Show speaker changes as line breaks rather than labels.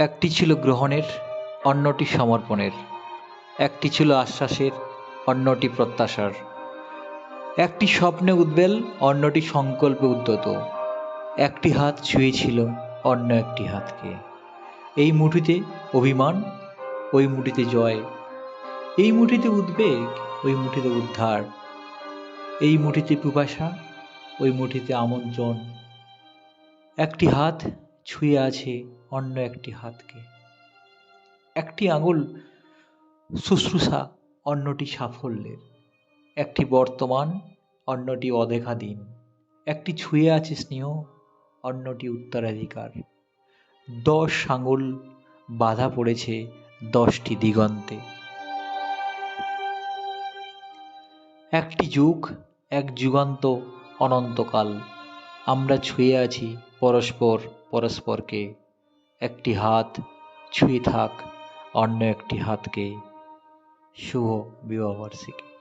একটি ছিল গ্রহণের, অন্যটি সমর্পণের। একটি ছিল আশ্বাসের, অন্যটি প্রত্যাশার। একটি স্বপ্নে উদ্বেল, অন্যটি সংকল্পে উদ্যত। একটি হাত ছুঁয়েছিল অন্য একটি হাতকে। এই মুঠিতে অভিমান, ওই মুঠিতে জয়। এই মুঠিতে উদ্বেগ, ওই মুঠিতে উদ্ধার। এই মুঠিতে পিপাসা, ওই মুঠিতে আমন্ত্রণ। একটি হাত ছুঁয়ে আছে অন্য একটি হাতকে। একটি আঙুল শুশ্রূষা, অন্যটি সাফল্যের। একটি বর্তমান, অন্যটি অদেখা দিন। একটি ছুঁয়ে আছে স্নেহ, অন্যটি উত্তরাধিকার। 10 আঙুল বাঁধা পড়েছে 10টি দিগন্তে। একটি যুগ, এক যুগান্ত, অনন্তকাল। আমরা ছুঁয়ে আছি পরস্পর পরস্পরকে। একটি হাত ছুঁয়ে থাক অন্য একটি হাতকে। শুভ বিবাহবার্ষিকী।